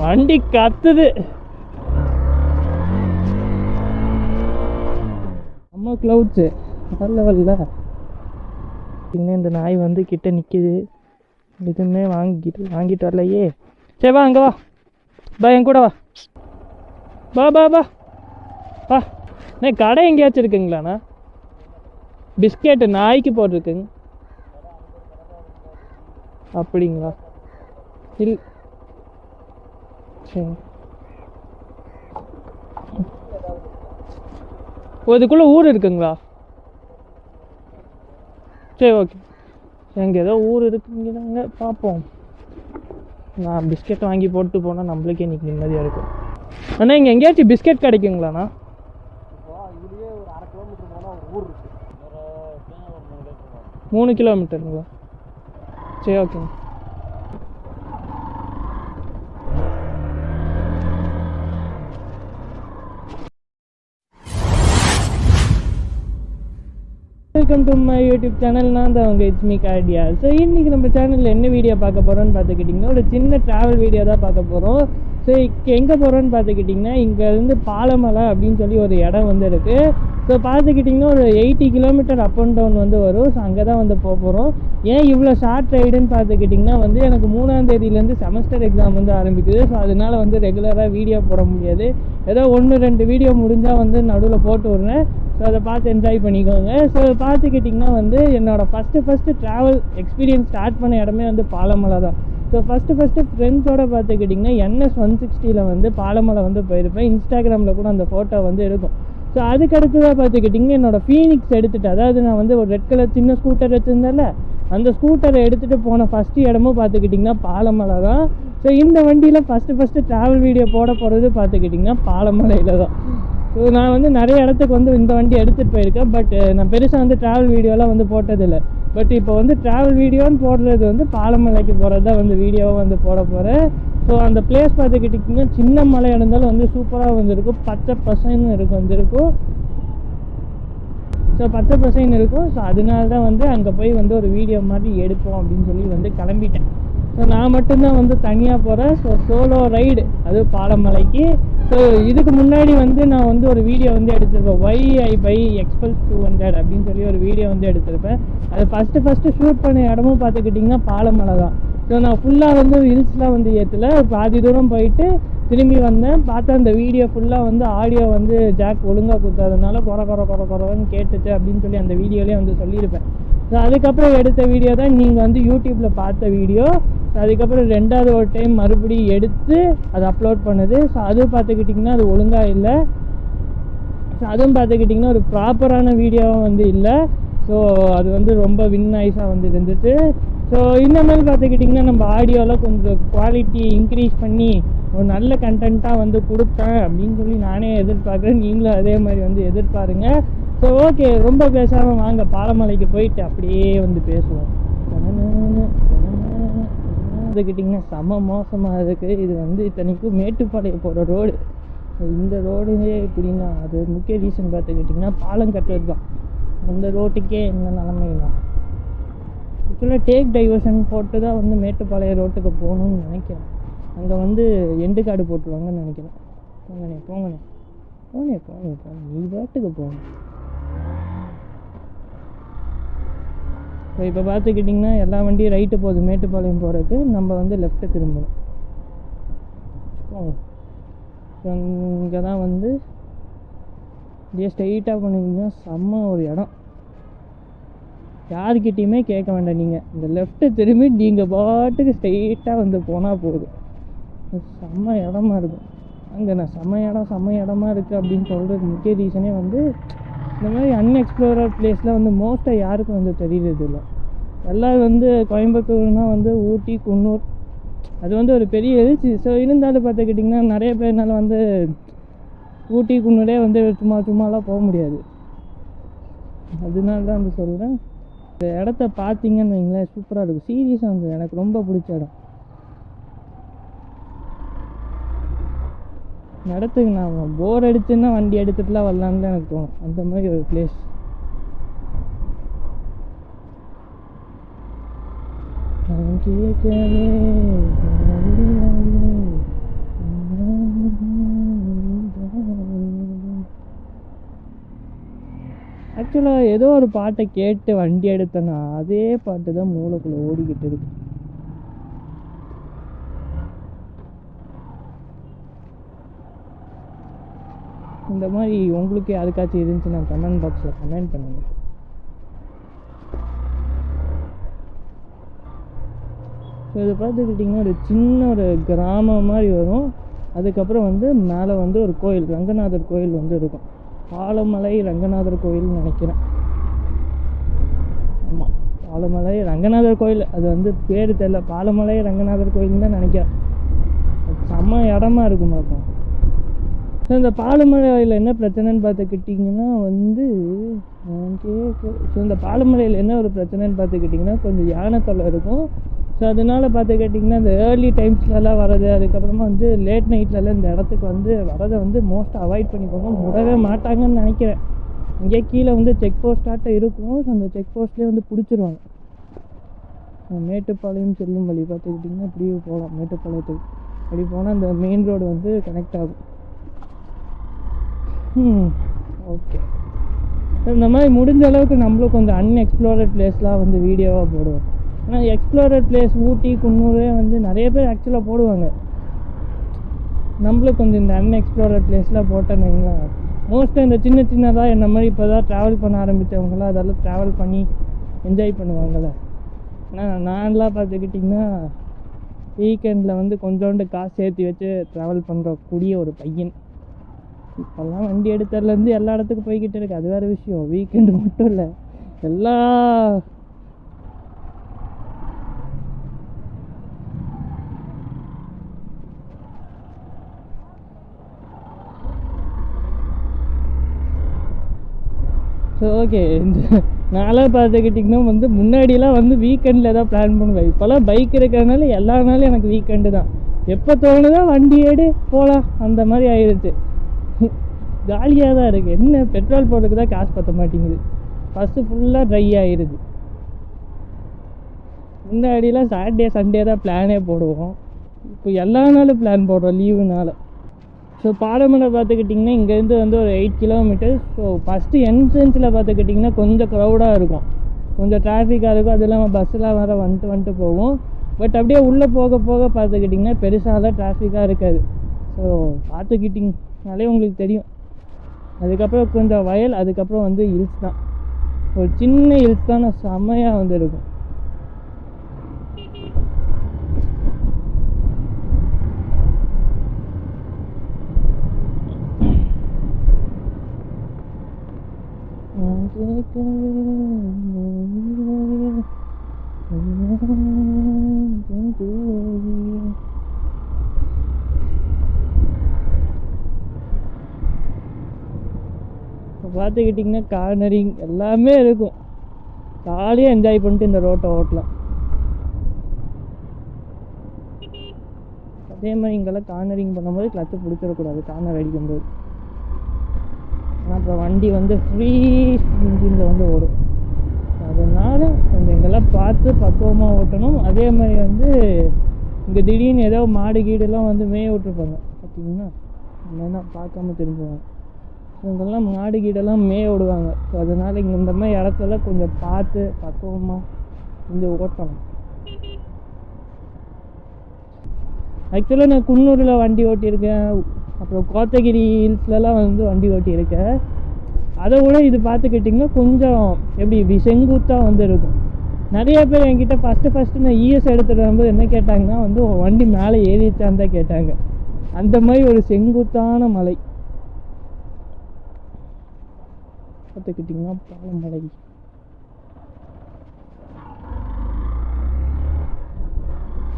வண்டி கத்துது. நம்ம க்ளவுட்ஸு நல்ல வரல. இன்னும் இந்த நாய் வந்து கிட்ட நிற்கிது. எதுவுமே வாங்கிட்டு வரலையே. சரி வா, அங்கே வா, பா, என் கூட வா, பா பா பா பா. அண்ணே கடை எங்கேயாச்சும் இருக்குங்களாண்ணா? பிஸ்கெட்டு நாய்க்கு போட்டிருக்குங்க. அப்படிங்களா? இல்லை, சரி. இதுக்குள்ளே ஊர் இருக்குங்களா? சரி, ஓகே. எங்கே ஏதோ ஊர் இருக்குங்கிறாங்க, பார்ப்போம். நான் பிஸ்கெட் வாங்கி போட்டு போனால் நம்மளுக்கே இன்றைக்கி நிம்மதியாக இருக்கும். அண்ணா இங்கே எங்கேயாச்சும் பிஸ்கெட் கிடைக்குங்களாண்ணா? 3 கிலோமீட்டருங்களா? சரி, ஓகேங்க. Welcome to my YouTube channel. நான் தான் உங்கள் இட்ஸ் மீ கார்டியா. ஸோ இன்றைக்கி நம்ம சேனலில் என்ன வீடியோ பார்க்க போகிறோன்னு பார்த்துக்கிட்டிங்கன்னா ஒரு சின்ன ட்ராவல் வீடியோ தான் பார்க்க போகிறோம். ஸோ எங்கே போகிறோன்னு பார்த்துக்கிட்டிங்கன்னா இங்கேருந்து பாலமலை அப்படின்னு சொல்லி ஒரு இடம் வந்து இருக்குது. ஸோ பார்த்துக்கிட்டிங்கன்னா ஒரு 80 கிலோமீட்டர் அப் அண்ட் டவுன் வந்து வரும். ஸோ அங்கே தான் வந்து போக போகிறோம். ஏன் இவ்வளோ ஷார்ட் ரைடுன்னு பார்த்துக்கிட்டிங்கன்னா வந்து எனக்கு 3ஆம் தேதியிலேருந்து செமஸ்டர் எக்ஸாம் வந்து ஆரம்பிக்குது. ஸோ அதனால் வந்து ரெகுலராக வீடியோ போட முடியாது. ஏதோ 1-2 வீடியோ முடிஞ்சால் வந்து நடுவில் போட்டு விட்றேன். ஸோ அதை பார்த்து என்ஜாய் பண்ணிக்கோங்க. ஸோ பார்த்துக்கிட்டிங்கன்னா வந்து என்னோடய ஃபஸ்ட்டு ட்ராவல் எக்ஸ்பீரியன்ஸ் ஸ்டார்ட் பண்ண இடமே வந்து பாலமலை தான். ஸோ ஃபஸ்ட்டு ஃப்ரெண்ட்ஸோடு பார்த்துக்கிட்டிங்கன்னா NS 160 வந்து பாலமலை வந்து போயிருப்பேன். இன்ஸ்டாகிராமில் கூட அந்த ஃபோட்டோ வந்து இருக்கும். ஸோ அதுக்கடுத்ததாக பார்த்துக்கிட்டிங்கன்னா என்னோடய ஃபீனிக்ஸ் எடுத்துகிட்டு, அதாவது நான் வந்து ஒரு ரெட் கலர் சின்ன ஸ்கூட்டர் வச்சுருந்தேன்ல, அந்த ஸ்கூட்டரை எடுத்துகிட்டு போன ஃபஸ்ட்டு இடமும் பார்த்துக்கிட்டிங்கன்னா பாலமலை தான். ஸோ இந்த வண்டியில் ஃபஸ்ட்டு ட்ராவல் வீடியோ போட போகிறது பார்த்துக்கிட்டிங்கன்னா பாலமலையில் தான். ஸோ நான் வந்து நிறைய இடத்துக்கு வந்து இந்த வண்டி எடுத்துகிட்டு போயிருக்கேன். பட் நான் பெருசாக வந்து ட்ராவல் வீடியோலாம் வந்து போட்டதில்லை. பட் இப்போ வந்து ட்ராவல் வீடியோன்னு போடுறது வந்து பாலமலைக்கு போகிறது தான் வந்து வீடியோவாக வந்து போட போகிறேன். ஸோ அந்த பிளேஸ் பார்த்துக்கிட்டிங்கன்னா சின்ன மலை இருந்தாலும் வந்து சூப்பராக வந்துருக்கும். பச்சை பசைன்னு வந்துருக்கும். ஸோ பச்சை பசைன்னு இருக்கும். ஸோ அதனால தான் வந்து அங்கே போய் வந்து ஒரு வீடியோ மாதிரி எடுப்போம் அப்படின்னு சொல்லி வந்து கிளம்பிட்டேன். ஸோ நான் மட்டும்தான் வந்து தனியாக போகிறேன். ஸோ சோலோ ரைடு, அது பாலமலைக்கு. ஸோ இதுக்கு முன்னாடி வந்து நான் வந்து ஒரு வீடியோ வந்து எடுத்திருப்பேன், Why I buy Xpulse 200 அப்படின்னு சொல்லி ஒரு வீடியோ வந்து எடுத்திருப்பேன். அது ஃபஸ்ட்டு ஷூட் பண்ண இடமும் பார்த்துக்கிட்டிங்கன்னா பாலமலை தான். ஸோ நான் ஃபுல்லாக வந்து ஹில்ஸ்லாம் வந்து ஏற்றலை, பாதி தூரம் போயிட்டு திரும்பி வந்தேன். பார்த்தா அந்த வீடியோ ஃபுல்லாக வந்து ஆடியோ வந்து ஜாக் ஒழுங்காக கொடுத்ததுனால குறன்னு கேட்டுச்சு அப்படின்னு சொல்லி அந்த வீடியோலேயே வந்து சொல்லியிருப்பேன். ஸோ அதுக்கப்புறம் எடுத்த வீடியோ தான் நீங்கள் வந்து யூடியூப்பில் பார்த்த வீடியோ. ஸோ அதுக்கப்புறம் 2வது ஒரு டைம் மறுபடியும் எடுத்து அதை அப்லோட் பண்ணுது. ஸோ அதுவும் பார்த்துக்கிட்டிங்கன்னா அது ஒழுங்காக இல்லை. ஸோ அதுவும் பார்த்துக்கிட்டிங்கன்னா ஒரு ப்ராப்பரான வீடியோவும் வந்து இல்லை. ஸோ அது வந்து ரொம்ப நாய்ஸாக வந்து இருந்துச்சு. ஸோ இந்த மாதிரி பார்த்துக்கிட்டிங்கன்னா நம்ம ஆடியோவில் கொஞ்சம் குவாலிட்டி இன்க்ரீஸ் பண்ணி ஒரு நல்ல கண்டென்ட்டாக வந்து கொடுத்தேன் அப்படின்னு சொல்லி நானே எதிர்பார்க்குறேன். நீங்களும் அதே மாதிரி வந்து எதிர்பாருங்க. ஸோ ஓகே, ரொம்ப பேசாமல் வாங்க பாலமலைக்கு போயிட்டு அப்படியே வந்து பேசுவோம். பார்த்துக்கிட்டிங்கன்னா செம மோசமாக இருக்குது. இது வந்து இத்தனைக்கும் மேட்டுப்பாளையம் போகிற ரோடு. இந்த ரோடுவே எப்படின்னா அது முக்கிய ரீசன் பார்த்துக்கிட்டிங்கன்னா பாலம் கட்டுறது தான். அந்த ரோட்டுக்கே என்ன நிலமைனா ஆக்சுவலாக டேக் டைவர்ஷன் போட்டு தான் வந்து மேட்டுப்பாளையம் ரோட்டுக்கு போகணுன்னு நினைக்கிறேன். அங்கே வந்து எண்டு காடு போட்டுருவாங்கன்னு நினைக்கிறேன். போங்கண்ணே நீ பாட்டுக்கு போகணும். ஸோ இப்போ பார்த்துக்கிட்டிங்கன்னா எல்லா வண்டியும் ரைட்டு போகுது மேட்டுப்பாளையம் போகிறதுக்கு. நம்ம வந்து லெஃப்ட்டு திரும்பணும். இங்கே தான் வந்து இதே ஸ்ட்ரெயிட்டாக பண்ணிங்கன்னா செம்ம ஒரு இடம். யாருக்கிட்டையுமே கேட்க வேண்டாம். நீங்கள் இந்த லெஃப்ட்டு திரும்பி நீங்கள் பாட்டுக்கு ஸ்ட்ரெயிட்டாக வந்து போனால் போதும். செம்ம இடமா இருக்கும். அங்கே நான் செம்ம இடமா இருக்குது அப்படின்னு சொல்கிறது முக்கிய ரீசனே வந்து இந்த மாதிரி அன்எக்ஸ்ப்ளோரட் பிளேஸில் வந்து மோஸ்ட்டாக யாருக்கும் வந்து தெரியுறது இல்லை. எல்லோரும் வந்து கோயம்புத்தூர்னால் வந்து ஊட்டி, குன்னூர், அது வந்து ஒரு பெரிய எழுச்சி. ஸோ இருந்தாலும் பார்த்துக்கிட்டிங்கன்னா நிறைய பேர்னால வந்து ஊட்டி, குன்னூரே வந்து சும்மாலாம் போக முடியாது. அதனால தான் வந்து சொல்கிறேன். இந்த இடத்த பார்த்தீங்கன்னு வைங்களேன், சூப்பராக இருக்கும். சீரியஸாக வந்து எனக்கு ரொம்ப பிடிச்ச இடம். இடத்துக்கு நான் போர் அடிச்சுன்னா வண்டி எடுத்துட்டுலாம் வரலான்னு தான் எனக்கு தோணும். அந்த மாதிரி ஒரு பிளேஸ். ஆக்சுவலாக ஏதோ ஒரு பாட்டை கேட்டு வண்டி எடுத்தேன்னா அதே பாட்டு தான் மூளைக்குள்ளே ஓடிக்கிட்டு இருக்கு. இந்த மாதிரி உங்களுக்கு யாருக்காச்சும் இருந்துச்சுன்னா கமெண்ட் பாக்ஸில் கமெண்ட் பண்ணுங்கள். ஸோ இதை பார்த்துக்கிட்டிங்கன்னா ஒரு சின்ன ஒரு கிராமம் மாதிரி வரும். அதுக்கப்புறம் வந்து மேலே வந்து ஒரு கோயில், ரங்கநாதர் கோயில் வந்து இருக்கும். பாலமலை ரங்கநாதர் கோயில்னு நினைக்கிறேன். ஆமாம், பாலமலை ரங்கநாதர் கோயில். அது வந்து பேர் தெரியல, பாலமலை ரங்கநாதர் கோயில்னு தான் நினைக்கிறேன். செம்ம இடமா இருக்கும் பார்ப்போம். ஸோ இந்த பாலமலையில் என்ன பிரச்சனைன்னு பார்த்துக்கிட்டிங்கன்னா வந்து ஸோ இந்த பாலமலையில் என்ன ஒரு பிரச்சனைன்னு பார்த்துக்கிட்டிங்கன்னா கொஞ்சம் யானை தொல்லை இருக்கும். ஸோ அதனால் பார்த்துக்கிட்டிங்கன்னா இந்த ஏர்லி டைம்ஸ்லலாம் வர்றது, அதுக்கப்புறமா வந்து லேட் நைட்லலாம் இந்த இடத்துக்கு வந்து வரதை வந்து மோஸ்ட்டாக அவாய்ட் பண்ணிக்கோங்க. விடவே மாட்டாங்கன்னு நினைக்கிறேன். இங்கே கீழே வந்து செக் போஸ்ட்டாட்டம் இருக்கும். ஸோ அந்த செக் போஸ்ட்லேயே வந்து பிடிச்சிருவாங்க. மேட்டுப்பாளையம் செல்லும் வழி பார்த்துக்கிட்டிங்கன்னா இப்படியே போகலாம். மேட்டுப்பாளையத்துக்கு அப்படி போனால் அந்த மெயின் ரோடு வந்து கனெக்ட் ஆகும். ஓகே, இந்த மாதிரி முடிஞ்ச அளவுக்கு நம்மளும் கொஞ்சம் அன்எக்ஸ்ப்ளோர்ட் பிளேஸ்லாம் வந்து வீடியோவாக போடுவோம். ஆனால் எக்ஸ்ப்ளோரட் பிளேஸ் ஊட்டி குன்னூரே வந்து நிறைய பேர் ஆக்சுவலாக போடுவாங்க. நம்மளும் கொஞ்சம் இந்த அன்எக்ஸ்ப்ளோரட் பிளேஸ்லாம் போட்டோன்னு வைங்களேன். மோஸ்ட்டாக இந்த சின்ன சின்னதாக என்ன மாதிரி இப்போ தான் ட்ராவல் பண்ண ஆரம்பித்தவங்களாம் அதெல்லாம் ட்ராவல் பண்ணி என்ஜாய் பண்ணுவாங்கள்ல. ஆனால் நான்லாம் பார்த்துக்கிட்டிங்கன்னா வீக்கெண்டில் வந்து கொஞ்சோண்டு காசு சேர்த்து வச்சு ட்ராவல் பண்ணுறக்கூடிய ஒரு பையன். இப்போல்லாம் வண்டி எடுத்ததுலேருந்து எல்லா இடத்துக்கும் போய்கிட்டு இருக்கு. அது வேறு விஷயம். வீக்கெண்டு மட்டும் இல்லை, எல்லா ஸோ ஓகே. இந்த நாளாக பார்த்துக்கிட்டிங்கன்னா வந்து முன்னாடியெலாம் வந்து வீக்கெண்டில் எதாவது பிளான் பண்ணுவேன். இப்போல்லாம் பைக் இருக்கிறதுனால எல்லா நாளும் எனக்கு வீக்கெண்டு தான். எப்போ தோணுதோ வண்டி ஏடு போகலாம், அந்த மாதிரி ஆயிடுச்சு. காலியாக தான் இருக்குது. என்ன பெட்ரோல் போடுறதுக்கு தான் காசு பற்ற மாட்டேங்குது. ஃபஸ்ட்டு ஃபுல்லாக ட்ரை ஆகிடுது. முன்னாடியெலாம் சாட்டர்டே சண்டே தான் பிளானே போடுவோம். இப்போ எல்லா நாளும் பிளான் போடுறோம் லீவுனால. ஸோ பாலமலை பார்த்துக்கிட்டிங்கன்னா இங்கேருந்து வந்து ஒரு 8 கிலோமீட்டர்ஸ். ஸோ ஃபஸ்ட்டு என்ட்ரன்ஸில் பார்த்துக்கிட்டிங்கன்னா கொஞ்சம் க்ரௌடாக இருக்கும், கொஞ்சம் டிராஃபிக்காக இருக்கும். அது இல்லாமல் பஸ்ஸெலாம் வேறு வந்துட்டு போகும். பட் அப்படியே உள்ளே போக போக பார்த்துக்கிட்டிங்கன்னா பெருசாலாம் டிராஃபிக்காக இருக்காது. ஸோ பார்த்துக்கிட்டிங்கனாலே உங்களுக்கு தெரியும். அதுக்கப்புறம் கொஞ்சம் வயல், அதுக்கப்புறம் வந்து ஹில்ஸ் தான். ஒரு சின்ன ஹில்ஸ் தான், செம்மையாக வந்து இருக்கும். பார்த்துக்கிட்டிங்கன்னா கார்னரிங் எல்லாமே இருக்கும். ஜாலியாக என்ஜாய் பண்ணிட்டு இந்த ரோட்டை ஓட்டலாம். அதே மாதிரி இங்கெல்லாம் கார்னரிங் பண்ணும்போது கிளச்சை பிடிச்சிடக்கூடாது கார்னர் அடிக்கும்போது. அப்புறம் வண்டி வந்து ஃப்ரீ இன்ஜினில் வந்து ஓடும். அதனால் கொஞ்சம் இங்கெல்லாம் பார்த்து பக்குவமாக ஓட்டணும். அதே மாதிரி வந்து இங்கே திடீர்னு ஏதோ மாடு கீடுலாம் வந்து மேய விட்டுருப்பாங்க பார்த்தீங்கன்னா, என்னென்னா பார்க்காம திரும்புவாங்க. இவங்கெல்லாம் மாடு கீடெல்லாம் மேய விடுவாங்க. ஸோ அதனால் இங்கே இந்த மாதிரி இடத்துல கொஞ்சம் பார்த்து பக்குவமாக வந்து ஓட்டணும். ஆக்சுவலாக நான் குன்னூரில் வண்டி ஓட்டியிருக்கேன், அப்புறம் கோத்தகிரி ஹில்ஸ்லலாம் வந்து வண்டி ஓட்டியிருக்கேன். அதை விட இது பார்த்துக்கிட்டிங்கன்னா கொஞ்சம் எப்படி செங்குத்தாக வந்து இருக்கும். நிறைய பேர் என்கிட்ட ஃபஸ்ட்டு நான் இஎஸ் எடுத்துகிட்டு வரும்போது என்ன கேட்டாங்கன்னா வந்து வண்டி மேலே ஏறிச்சான்னு தான் கேட்டாங்க. அந்த மாதிரி ஒரு செங்குத்தான மலை பார்த்துக்கிட்டிங்கன்னா பாலமலை.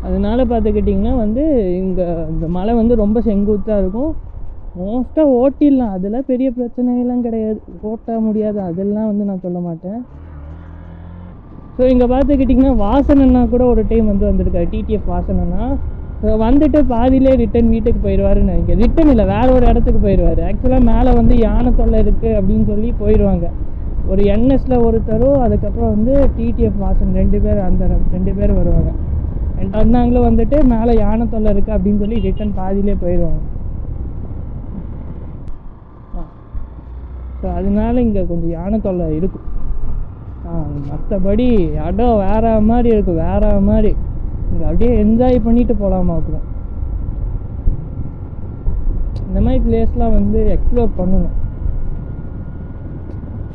அதனால பார்த்துக்கிட்டிங்கன்னா வந்து இங்கே இந்த மலை வந்து ரொம்ப செங்குத்தாக இருக்கும். மோஸ்ட்டாக ஓட்டிடலாம், அதெல்லாம் பெரிய பிரச்சனையெல்லாம் கிடையாது. ஓட்ட முடியாது அதெல்லாம் வந்து நான் சொல்ல மாட்டேன். ஸோ இங்கே பார்த்துக்கிட்டிங்கன்னா வாசனன்னா கூட ஒரு டைம் வந்து வந்திருக்காரு, டிடிஎஃப் வாசனன்னா. வந்துட்டு பாதியிலே ரிட்டன் வீட்டுக்கு போயிடுவாருன்னு நினைக்கிறேன். ரிட்டன் இல்லை, வேறு ஒரு இடத்துக்கு போயிடுவார். ஆக்சுவலாக மேலே வந்து யானை தொல்லை இருக்குது அப்படின்னு சொல்லி போயிடுவாங்க. ஒரு என்எஸில் ஒருத்தரும், அதுக்கப்புறம் வந்து டிடிஎஃப் வாசன் 2 பேர், அந்த 2 பேர் வருவாங்க. வந்தாங்களும் வந்துட்டு மேலே யானை தொல்லை இருக்குது அப்படின்னு சொல்லி ரிட்டன் பாதியிலே போயிடுவாங்க. ஸோ அதனால இங்கே கொஞ்சம் யானை தொல்லை இருக்கும். மற்றபடி இடம் வேற மாதிரி இருக்கும், வேற மாதிரி. இங்கே அப்படியே என்ஜாய் பண்ணிட்டு போகலாமா இருக்கும். இந்த மாதிரி பிளேஸ்லாம் வந்து எக்ஸ்ப்ளோர் பண்ணணும்.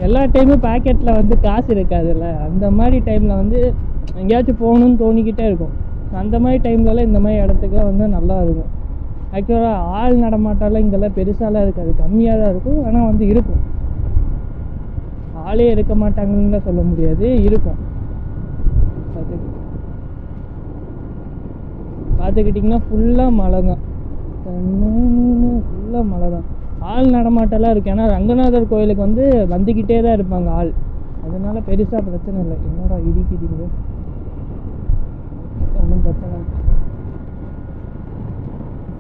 எல்லா டைமும் பாக்கெட்டில் வந்து காசு இருக்காதுல்ல, அந்த மாதிரி டைமில் வந்து எங்கேயாச்சும் போகணுன்னு தோணிக்கிட்டே இருக்கும். அந்த மாதிரி டைம்லலாம் இந்த மாதிரி இடத்துக்குலாம் வந்து நல்லா இருக்கும். ஆக்சுவலாக ஆள் நடமாட்டாலாம் இங்கெல்லாம் பெருசாலாம் இருக்காது, கம்மியாக தான் இருக்கும். ஆனால் வந்து இருக்கும், ஆளே இருக்க மாட்டாங்கன்னு தான் சொல்ல முடியாது, இருக்கும். பார்த்துக்கிட்டிங்கன்னா ஃபுல்லாக மழை தான், ஃபுல்லாக மழை தான். ஆள் நடமாட்டெல்லாம் இருக்குது. ஏன்னா ரங்கநாதர் கோயிலுக்கு வந்து வந்துக்கிட்டே தான் இருப்பாங்க ஆள், அதனால பெருசாக பிரச்சனை இல்லை. என்னடா இடிக்குதுங்க, ஒன்றும் பிரச்சனை இல்லை.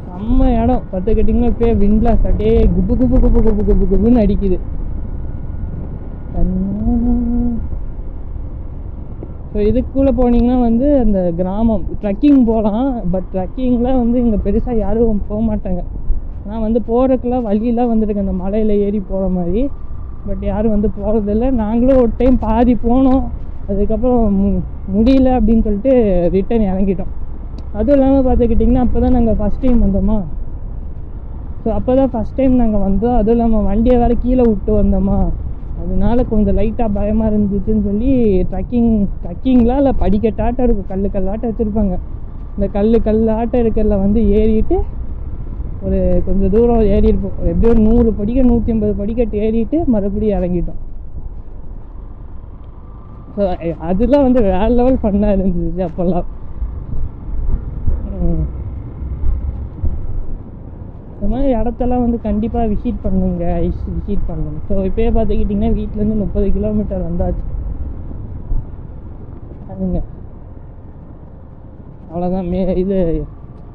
செம்ம இடம் பார்த்துக்கிட்டிங்கன்னா இப்போயே விண்ட்லாம் அப்படியே குப்பு குப்பு குப்பு குப்பு குப்பு குப்புன்னு அடிக்குது. ஸோ இதுக்குள்ளே போனீங்கன்னா வந்து அந்த கிராமம் ட்ரக்கிங் போகலாம். பட் ட்ரக்கிங்லாம் வந்து இங்கே பெருசாக யாரும் போக மாட்டாங்க. நான் வந்து போகிறதுக்குலாம் வழியெலாம் வந்துருக்கு அந்த மலையில் ஏறி போகிற மாதிரி. பட் யாரும் வந்து போகிறதில்ல. நாங்களும் ஒரு டைம் பாதி போனோம், அதுக்கப்புறம் முடியல அப்படின்னு சொல்லிட்டு ரிட்டன் இறங்கிட்டோம். அதுவும் இல்லாமல் பார்த்துக்கிட்டிங்கன்னா அப்போ தான் நாங்கள் ஃபஸ்ட் டைம் வந்தோமா. ஸோ அப்போ தான் ஃபஸ்ட் டைம் நாங்கள் வந்தோம். அதுவும் இல்லாமல் வண்டியை வேறு கீழே விட்டு வந்தோமா, அதனால கொஞ்சம் லைட்டாக பயமாக இருந்துச்சுன்னு சொல்லி ட்ரக்கிங்லாம் இல்லை, படிக்கட்டாட்டம் இருக்கும், கல்லாட்டம் வச்சுருப்பாங்க. இந்த கல்லாட்டம் இருக்கிறதுல வந்து ஏறிட்டு ஒரு கொஞ்சம் தூரம் ஏறியிருப்போம், எப்படியும் ஒரு 100 படிக்கட்டு 150 படிக்கட்டு ஏறிட்டு மறுபடியும் இறங்கிட்டோம். ஸோ அதெல்லாம் வந்து வேறு லெவல் ஃபன்னாக இருந்துச்சு அப்போல்லாம். இந்த மாதிரி இடத்தெல்லாம் வந்து கண்டிப்பாக விசிட் பண்ணுங்க, விசிட் பண்ணணும். ஸோ இப்போயே பார்த்துக்கிட்டிங்கன்னா வீட்டிலேருந்து 30 கிலோமீட்டர் வந்தாச்சு. அதுங்க அவ்வளோதான். இது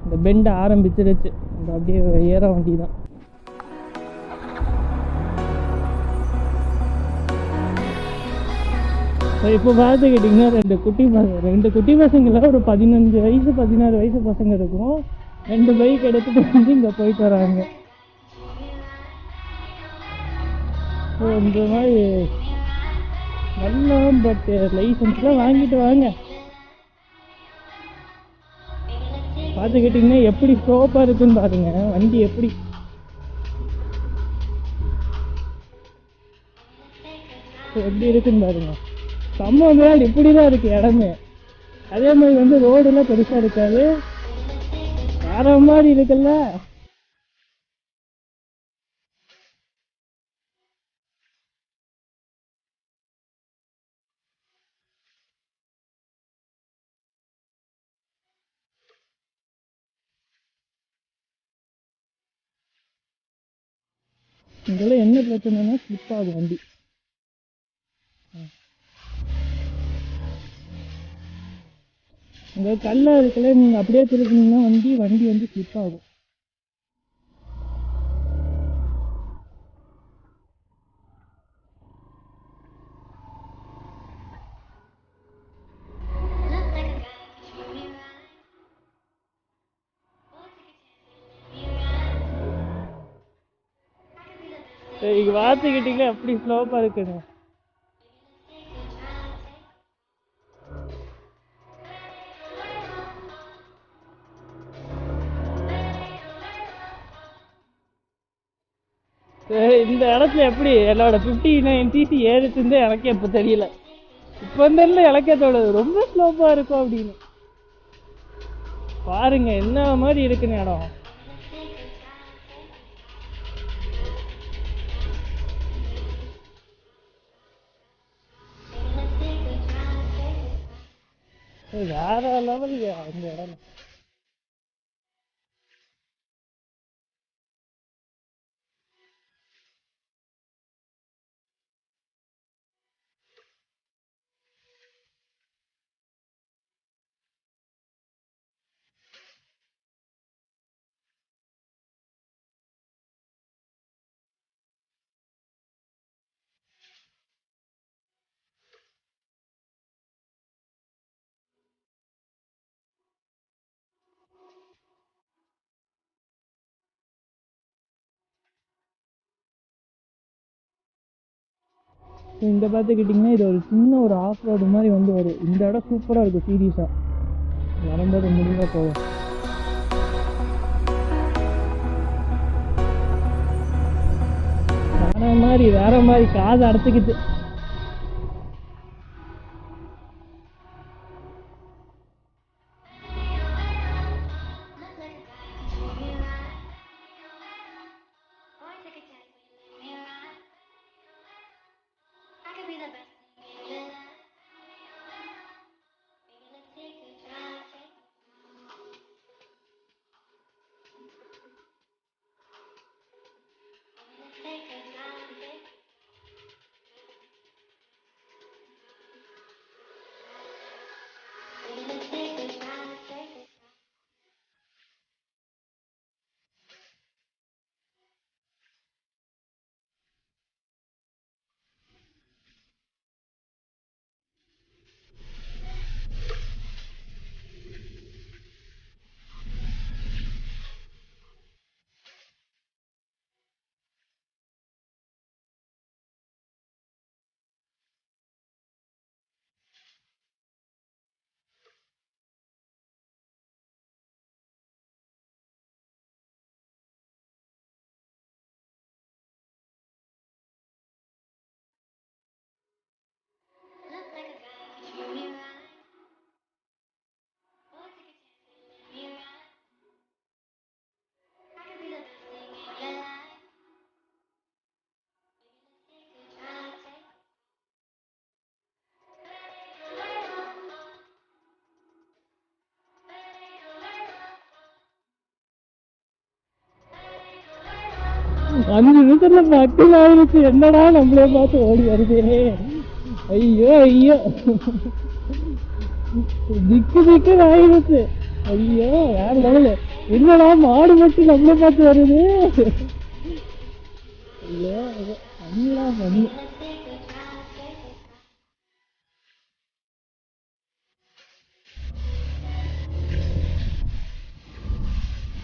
இந்த பெண்டை ஆரம்பிச்சிருச்சு, இந்த அப்படியே ஏற வண்டி தான். ஸோ இப்போ பார்த்துக்கிட்டிங்கன்னா ரெண்டு குட்டி பசங்கள ஒரு 15 வயசு 16 வயசு பசங்க இருக்கும். 2 பைக் எடுத்துகிட்டு வந்து இங்கே போயிட்டு வராங்க. ஸோ இந்த மாதிரி வரலாம், பட் லைசன்ஸ்லாம் வாங்கிட்டு வாங்க. பார்த்துக்கிட்டிங்கன்னா எப்படி ஸ்லோப்பாக இருக்குன்னு பாருங்க வண்டி, எப்படி எப்படி இருக்குன்னு பாருங்க. சம்பவம் இப்படி தான் இருக்குது இடமே. அதே மாதிரி வந்து ரோடுலாம் பெருசாக இருக்காது, வேற மாதிரி இருக்குல்ல. இதெல்லாம் என்ன பிரச்சனைனா ஸ்லிப் ஆகும் வண்டி. இந்த கல்லாக இருக்குல்ல, நீங்கள் அப்படியே திருப்பினீங்கன்னா வண்டி வந்து ஸ்லிப் ஆகும். இங்கே பார்த்துக்கிட்டிங்கன்னா எப்படி ஸ்லோப்பாக இருக்குங்க. இந்த இடத்துல எப்படி என்னோட 59 சிசி ஏறுச்சுன்னு எனக்கே இப்போ தெரியல. இப்போ வந்து எனக்கே தோணுது ரொம்ப ஸ்லோப்பாக இருக்கும் அப்படின்னு. பாருங்க என்ன மாதிரி இருக்குன்னு இடம். வேற லெவல் இந்த இடம். இங்கே பார்த்துக்கிட்டிங்கன்னா இது ஒரு சின்ன ஒரு ஆஃப் ரோடு மாதிரி வந்து வரும். இந்த இடம் சூப்பராக இருக்கும் சீரியஸாக. வரும்போது முடிஞ்சா போவோம். வேற மாதிரி காது அடைச்சிக்கிட்டு. அஞ்சு நிமிஷத்துல மக்கள் ஆயிடுச்சு. என்னடா நம்மளே பார்த்து ஓடி வருதே. ஐயோ ஐயோ, திக்கு ஆயிடுச்சு. ஐயோ வேற லெவலு. என்னடா மாடு மட்டும் நம்மளே பார்த்து வருது. ஐயோ பண்ணலாம் பண்ணி.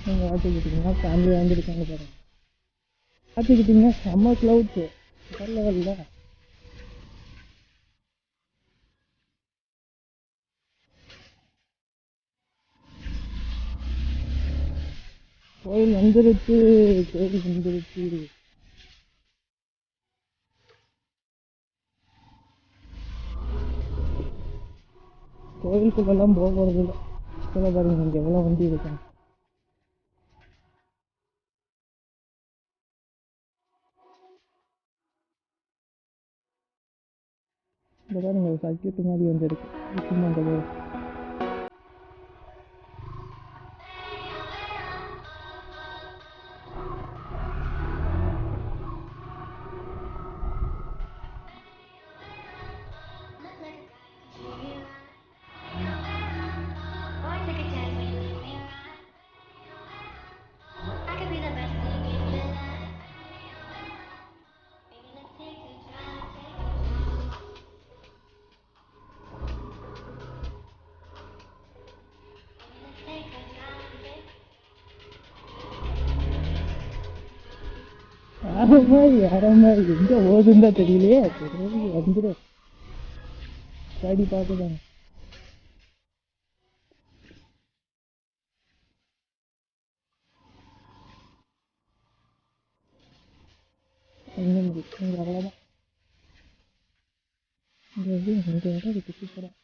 பார்த்துக்கிட்டிங்கன்னா ஃபேமிலி வந்துருக்காங்க பாருங்க. பார்த்துக்கிட்டிங்கன்னா செம்ம க்ளவுட்ஸு வேறு லெவலில். கோயில் வந்துருச்சு, கோயில் வந்துருச்சு. கோயிலுக்குள்ளெல்லாம் போக போகிறது இல்லை. சொல்ல பாருங்க இங்கே எவ்வளோ வண்டி இருக்காங்க. இந்த பாருங்க சர்க்கியூட் மாதிரி வந்துருக்கு. வேற மாதிரி எங்க ஓதுந்தா தெரியலையே. வந்துடும் ஸ்டடி பார்த்துதாங்க. அவ்வளோதான். இங்கே இடம் இருக்கு சூப்பராக.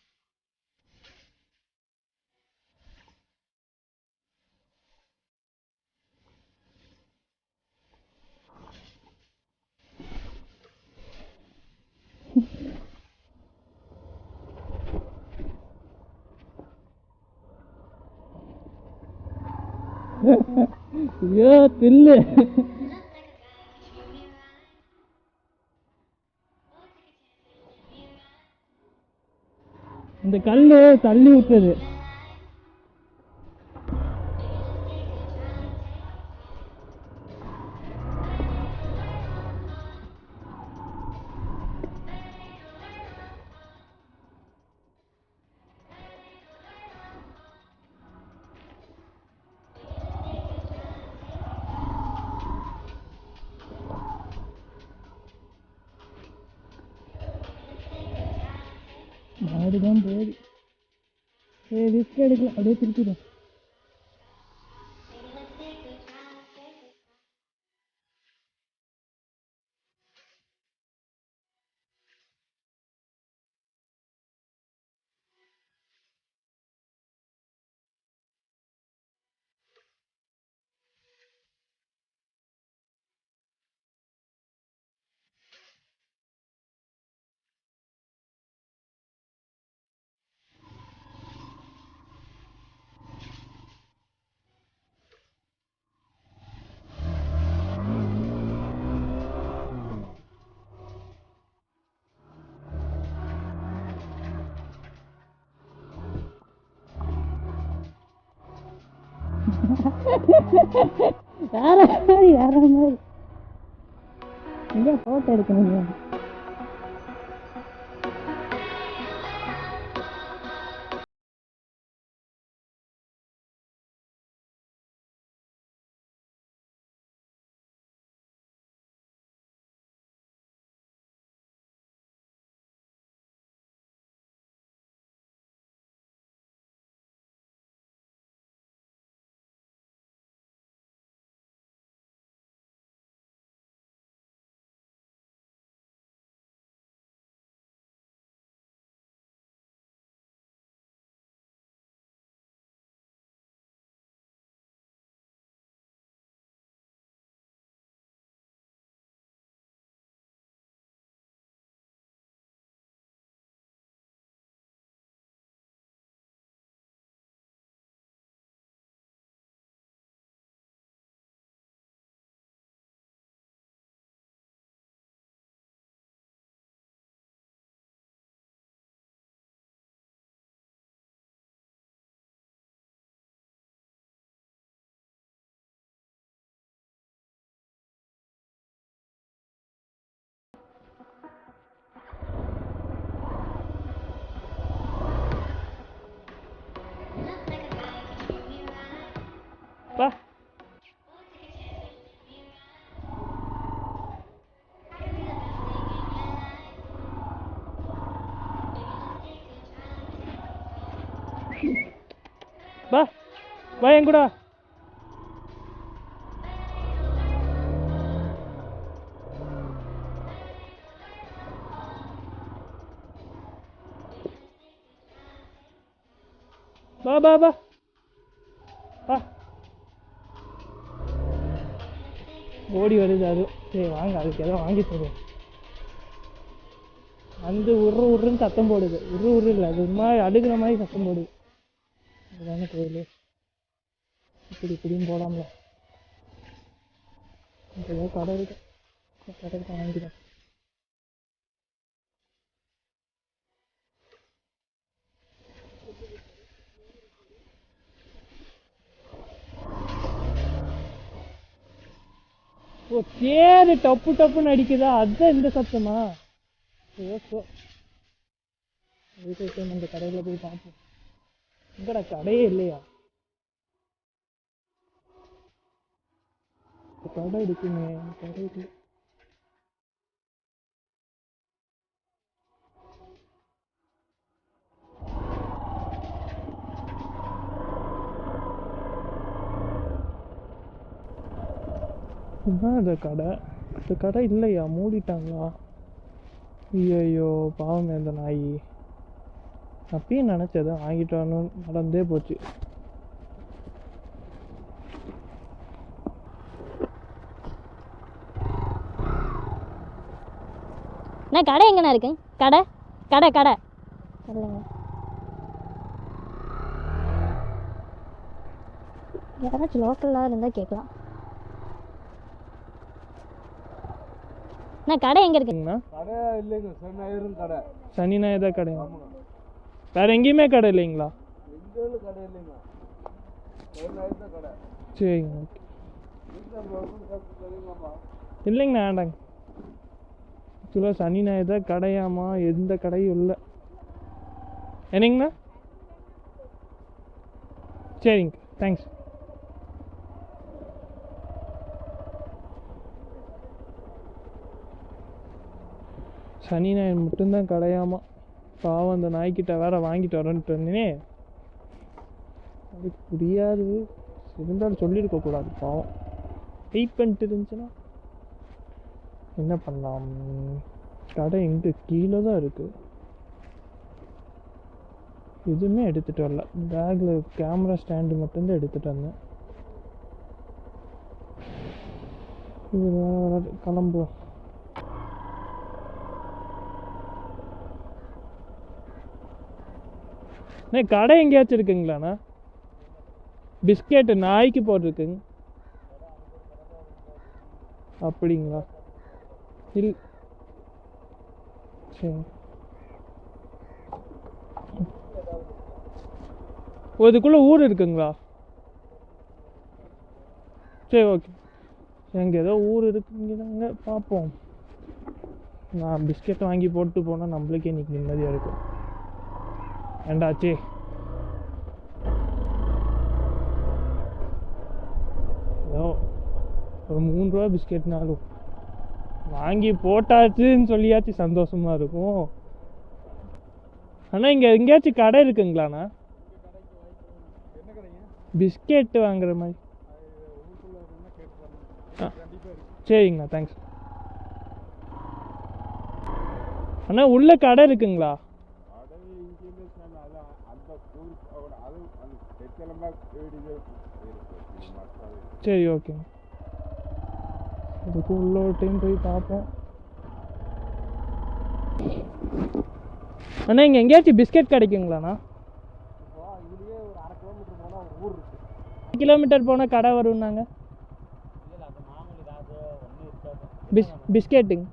ஐயோ தில்லு. இந்த கல்லு தள்ளி விட்டுறது. அப்படிதான் போகுது. சரி ரிஸ்க் எடுக்கலாம், அப்படியே திருப்பிடும். வேற மாதிரி இங்கே ஃபோட்டோ எடுக்கணுங்க. பா பா வா என் கூட. பா பா பா பா ஓடி வருது அது. சரி வாங்க, அதுக்கு ஏதோ வாங்கி தருவோம். வந்து உருன்னு சத்தம் போடுது. உரு இல்லை, அது மாதிரி அடுக்கிற மாதிரி சத்தம் போடுது. அதுதானே கோயில். இப்படின்னு போடாமல ஏதோ கடை இருக்கு, கடைக்கு வாங்கிக்கிறேன். ஓ சேரு டப்பு டப்புன்னு அடிக்குதா, அதுதான் இந்த சத்தமா? ஓகே, இந்த கடையில் போய் பார்ப்போம். இங்கடா கடையே இல்லையா? கடை இருக்குங்க, கடை இல்லை. இதுதான் இந்த கடை. இந்த கடை இல்லையா, மூடிட்டாங்களா? ஐயோ பாவங்க இந்த நாய். அப்பயும் நினச்சதை வாங்கிட்டானு நடந்தே போச்சு. நான் கடை எங்கண்ணா இருக்கு? கடை கடை கடை இல்லைங்க. யாராச்சும் லோக்கலாக இருந்தால் கேட்கலாம். நான் கடை எங்கே இருக்குங்கண்ணா? கடை இல்லைங்க, சனி ஞாயிறும் கடை. சனி ஞாயிறு தான் கடை. வேற எங்கேயுமே கடை இல்லைங்களா? எங்கேயும் கடை இல்லைங்க, சனி ஞாயிறு தான் கடை. சரிங்க, இல்லைங்கண்ணா வேண்டாங்க. ஆக்சுவலாக சனி ஞாயிறு தான் கடையாமா, எந்த கடையும் இல்லை. என்னங்கண்ணா? சரிங்க, தேங்க்ஸ். சனி ஞாயிறு மட்டும்தான் கடையாமா. பாவம் அந்த நாய்க்கிட்ட வேற வாங்கிட்டு வரேன்ட்டு வந்தேனே, அதுக்கு புரியாது. இருந்தாலும் சொல்லியிருக்க கூடாது, பாவம். வெயிட் பண்ணிட்டு இருந்துச்சுன்னா என்ன பண்ணலாம்? கடை எங்கே? கீழே தான் இருக்குது. எதுவுமே எடுத்துகிட்டு வரல. பேக்கில் கேமரா ஸ்டாண்டு மட்டும்தான் எடுத்துகிட்டு வந்தேன். இது கிளம்புவோம். கடை எங்கேயாச்சும் இருக்குங்களாண்ணா? பிஸ்கெட்டு நாய்க்கு போட்டிருக்குங்க. அப்படிங்களா? சரி. இதுக்குள்ளே ஊர் இருக்குங்களா? சரி, ஓகே. எங்கே ஏதோ ஊர் இருக்குங்க, பார்ப்போம். நான் பிஸ்கெட் வாங்கி போட்டு போனால் நம்மளுக்கே இன்றைக்கி நிம்மதியாக இருக்கும். ஏண்டாச்சே, ஏதோ ஒரு 3 ரூபா பிஸ்கெட்னாலும் வாங்கி போட்டாச்சுன்னு சொல்லியாச்சும் சந்தோஷமாக இருக்கும். ஆனால் இங்கே எங்கேயாச்சும் கடை இருக்குங்களாண்ணா? பிஸ்கெட்டு வாங்குற மாதிரி. சரிங்கண்ணா, தேங்க்ஸ். அண்ணா உள்ள கடை இருக்குங்களா? சரி, ஓகேங்க. அதுக்கு உள்ள ஒரு டைம் போய் பார்ப்போம். அண்ணா இங்கே எங்கேயாச்சும் பிஸ்கெட் கிடைக்குங்களாண்ணா? கிலோமீட்டர் போனால் கடை வரும்னாங்க. பிஸ்கெட்டுங்க.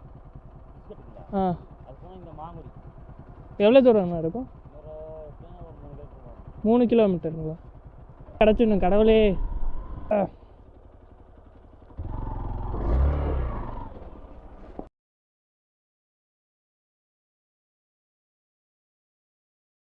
எவ்வளோ தூரம்ண்ணா இருக்கும்? 3 கிலோமீட்டருங்களா? கிடச்சிடணும் கடவுளே.